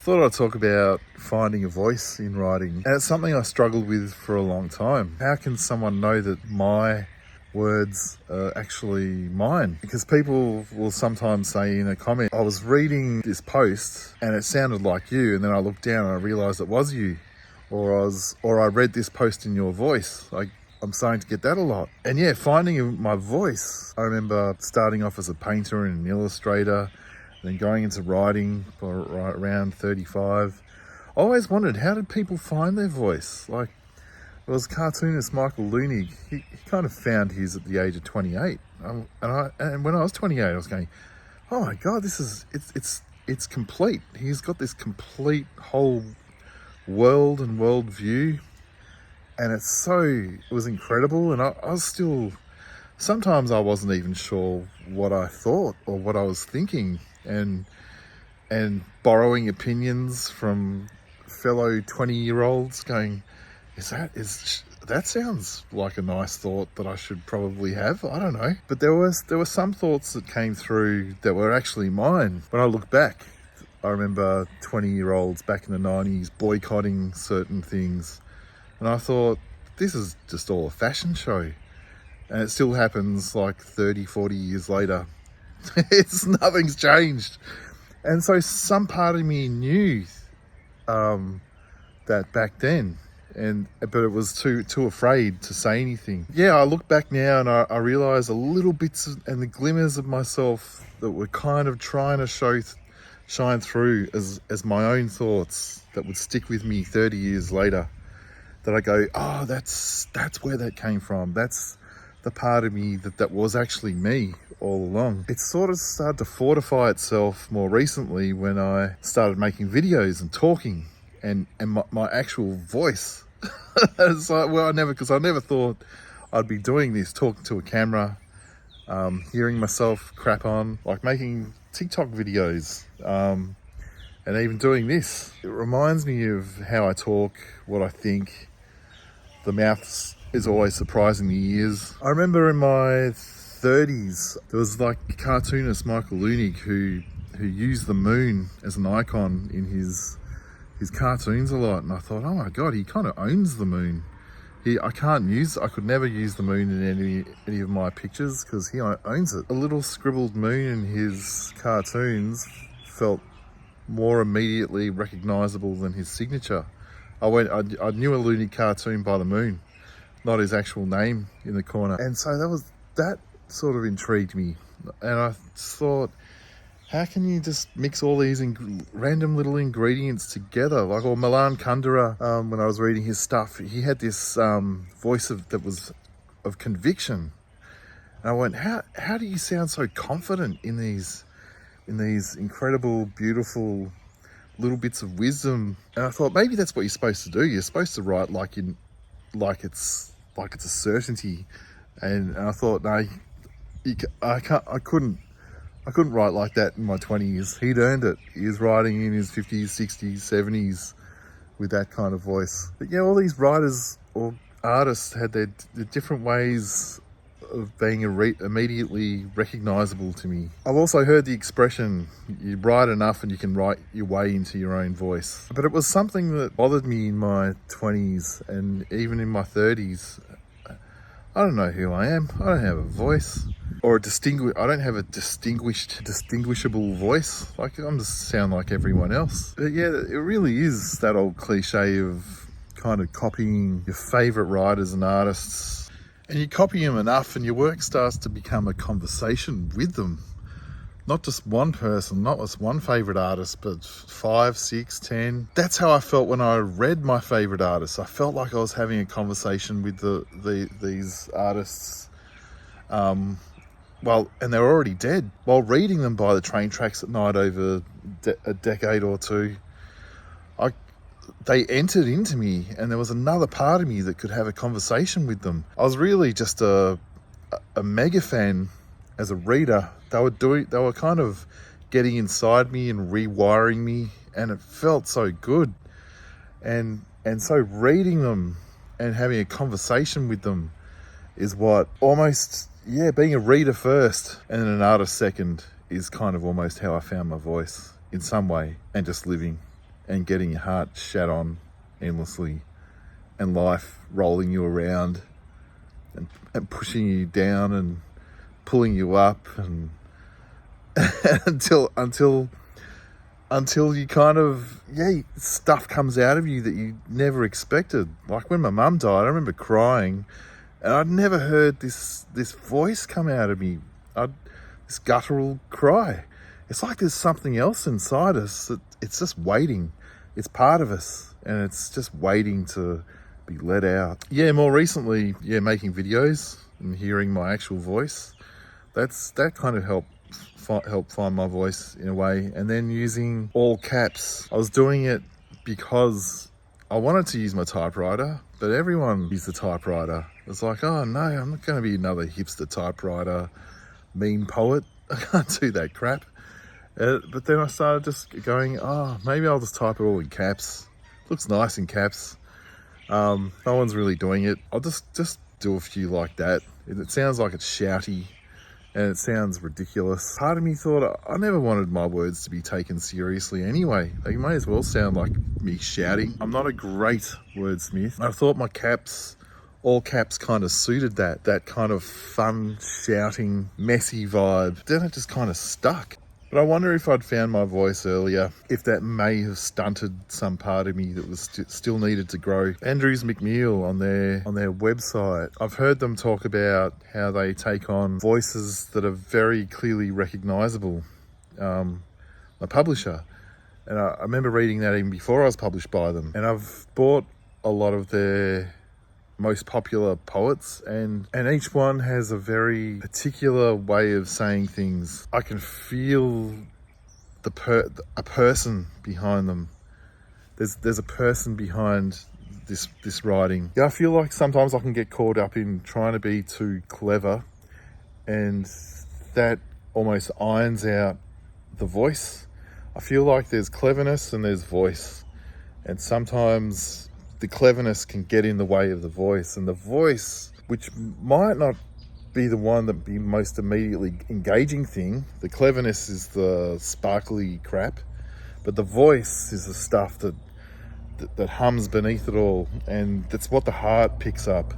Thought I'd talk about finding a voice in writing. And it's something I struggled with for a long time. How can someone know that my words are actually mine? Because people will sometimes say in a comment, I was reading this post and it sounded like you, and then I looked down and I realized it was you. Or I read this post in your voice. I'm starting to get that a lot. And yeah, finding my voice. I remember starting off as a painter and an illustrator, then going into writing for right around 35. I always wondered, how did people find their voice? Like, it was cartoonist Michael Leunig. He kind of found his at the age of 28. And when I was 28, I was going, oh my God, it's complete. He's got this complete whole world and world view. And it was incredible. And I was still, sometimes I wasn't even sure what I thought or what I was thinking. And borrowing opinions from fellow 20-year-olds going, that sounds like a nice thought that I should probably have. I don't know. But there were some thoughts that came through that were actually mine. When I look back, I remember 20-year-olds back in the 90s boycotting certain things. And I thought, this is just all a fashion show. And it still happens like 30, 40 years later. Nothing's changed. And so some part of me knew that back then, but it was too afraid to say anything. Yeah, I look back now and I realize a little bits and the glimmers of myself that were kind of trying to shine through as my own thoughts that would stick with me 30 years later. That I go, oh, that's where that came from. That's the part of me that was actually me all along. It sort of started to fortify itself more recently when I started making videos and talking and my actual voice. It's like, well, I never thought I'd be doing this, talking to a camera, hearing myself crap on, like making TikTok videos, and even doing this. It reminds me of how I talk, what I think. The mouth is always surprising the ears. I remember in my 30s, there was like cartoonist Michael Leunig who used the moon as an icon in his cartoons a lot. And I thought, oh my God, he kind of owns the moon. I could never use the moon in any of my pictures because he owns it. A little scribbled moon in his cartoons felt more immediately recognizable than his signature. I knew a Leunig cartoon by the moon, not his actual name in the corner. And so that sort of intrigued me. And I thought, how can you just mix all these random little ingredients together? Like, or Milan Kundera, when I was reading his stuff, he had this voice that was of conviction. And I went, how do you sound so confident in these incredible, beautiful little bits of wisdom? And I thought, maybe that's what you're supposed to do. You're supposed to write like it's a certainty. And I thought, no, I couldn't write like that in my 20s. He'd earned it. He was writing in his 50s, 60s, 70s with that kind of voice. But yeah, all these writers or artists had their different ways of being immediately recognizable to me. I've also heard the expression, you write enough and you can write your way into your own voice. But it was something that bothered me in my 20s and even in my 30s. I don't know who I am. I don't have a voice or I don't have a distinguishable voice. Like, I'm just sound like everyone else. But yeah, it really is that old cliche of kind of copying your favorite writers and artists. And you copy them enough and your work starts to become a conversation with them. Not just one person, not just one favourite artist, but 5, 6, 10. That's how I felt when I read my favourite artists. I felt like I was having a conversation with these artists. And they were already dead. While reading them by the train tracks at night over a decade or two, they entered into me, and there was another part of me that could have a conversation with them. I was really just a mega fan as a reader. They were kind of getting inside me and rewiring me, and it felt so good. And so reading them and having a conversation with them is what almost, being a reader first and an artist second is kind of almost how I found my voice in some way, and just living. and getting your heart shat on endlessly, and life rolling you around and pushing you down and pulling you up, and until you kind of, stuff comes out of you that you never expected. Like when my mum died, I remember crying, and I'd never heard this voice come out of me. This guttural cry. It's like there's something else inside us that it's just waiting. It's part of us, and it's just waiting to be let out. Yeah, more recently, making videos and hearing my actual voice. That kind of helped find my voice in a way. And then using all caps. I was doing it because I wanted to use my typewriter, but everyone used the typewriter. It's like, oh no, I'm not going to be another hipster typewriter meme poet. I can't do that crap. But then I started just going, maybe I'll just type it all in caps. Looks nice in caps. No one's really doing it. I'll just do a few like that. It sounds like it's shouty, and it sounds ridiculous. Part of me thought I never wanted my words to be taken seriously anyway. They may as well sound like me shouting. I'm not a great wordsmith. I thought my caps, all caps, kind of suited that kind of fun, shouting, messy vibe. Then it just kind of stuck. But I wonder if I'd found my voice earlier, if that may have stunted some part of me that was still needed to grow. Andrews McNeil on their website, I've heard them talk about how they take on voices that are very clearly recognisable. My publisher, and I remember reading that even before I was published by them. And I've bought a lot of their most popular poets, and each one has a very particular way of saying things. I can feel a person behind them. There's a person behind this writing. I feel like sometimes I can get caught up in trying to be too clever, and that almost irons out the voice. I feel like there's cleverness and there's voice, and sometimes the cleverness can get in the way of the voice, and the voice, which might not be the one that be most immediately engaging thing, the cleverness is the sparkly crap, but the voice is the stuff that hums beneath it all, and that's what the heart picks up.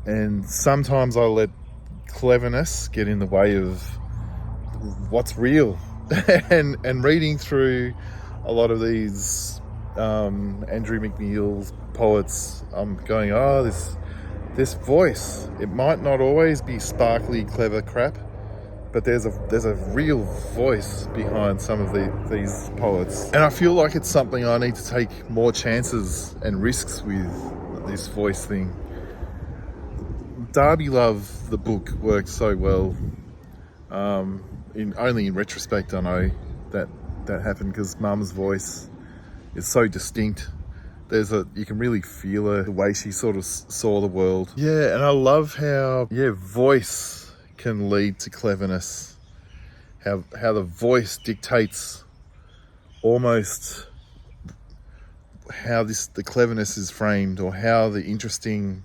And sometimes I let cleverness get in the way of what's real. and reading through a lot of these Andrew McNeil's poets, I'm going, this voice, it might not always be sparkly, clever crap, but there's a real voice behind some of these poets. And I feel like it's something I need to take more chances and risks with, this voice thing. Darby Love, the book, worked so well. Only in retrospect I know that happened, because Mum's voice is so distinct. You can really feel her, the way she sort of saw the world. Yeah, and I love how voice can lead to cleverness. How the voice dictates almost how the cleverness is framed, or how the interesting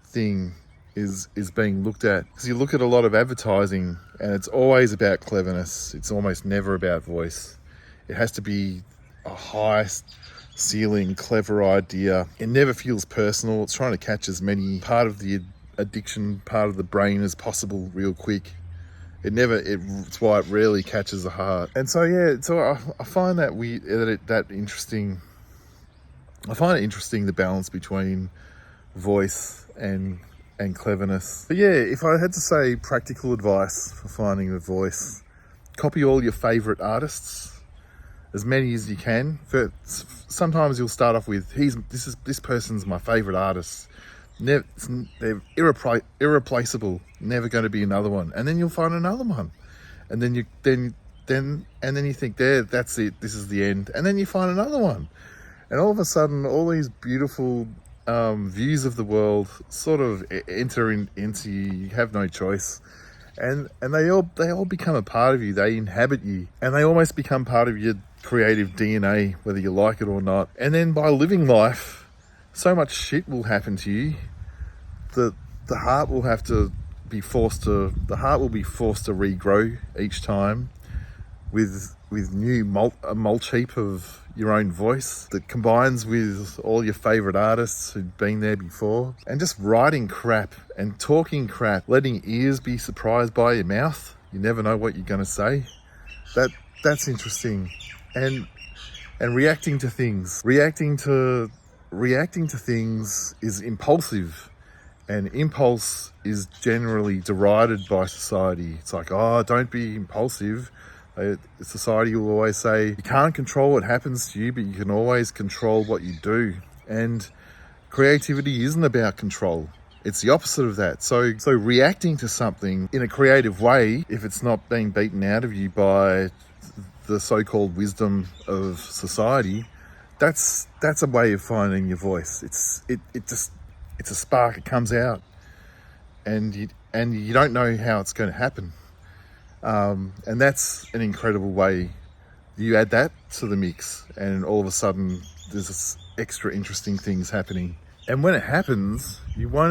thing is being looked at. Because you look at a lot of advertising and it's always about cleverness. It's almost never about voice. It has to be a high ceiling, clever idea. It never feels personal. It's trying to catch as many part of the addiction, part of the brain as possible real quick. It's why it rarely catches the heart. And so I find that interesting. I find it interesting, the balance between voice and cleverness. But yeah, if I had to say practical advice for finding a voice, copy all your favorite artists, as many as you can. Sometimes you'll start off with, this person's my favorite artist. They're irreplaceable. Never going to be another one. And then you'll find another one, and then you think, that's it. This is the end. And then you find another one, and all of a sudden, all these beautiful views of the world sort of enter into you. You have no choice, and they all become a part of you. They inhabit you, and they almost become part of your creative DNA, whether you like it or not. And then by living life, so much shit will happen to you that the heart will be forced to regrow each time with a mulch heap of your own voice that combines with all your favorite artists who've been there before, and just writing crap and talking crap, letting ears be surprised by your mouth. You never know what you're going to say. That's interesting. And reacting to things. Reacting to things is impulsive. And impulse is generally derided by society. It's like, oh, don't be impulsive. Society will always say, you can't control what happens to you, but you can always control what you do. And creativity isn't about control. It's the opposite of that. So reacting to something in a creative way, if it's not being beaten out of you by the so-called wisdom of society, that's a way of finding your voice. It's a spark. It comes out, and you don't know how it's going to happen, and that's an incredible way. You add that to the mix, and all of a sudden, there's this extra interesting things happening. And when it happens, you'll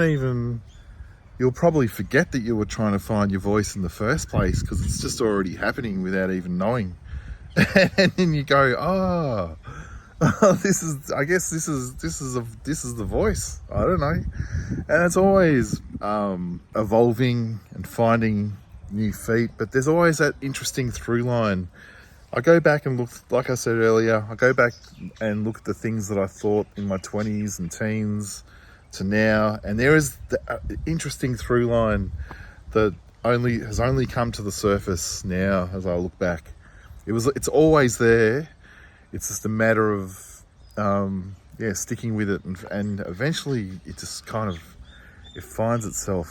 probably forget that you were trying to find your voice in the first place because it's just already happening without even knowing. And then you go, oh. This is the voice. I don't know, and it's always evolving and finding new feet. But there's always that interesting through line. I go back and look, like I said earlier. I go back and look at the things that I thought in my 20s and teens to now, and there is the interesting through line that has only come to the surface now as I look back. It's always there. It's just a matter of, sticking with it, and eventually it just it finds itself.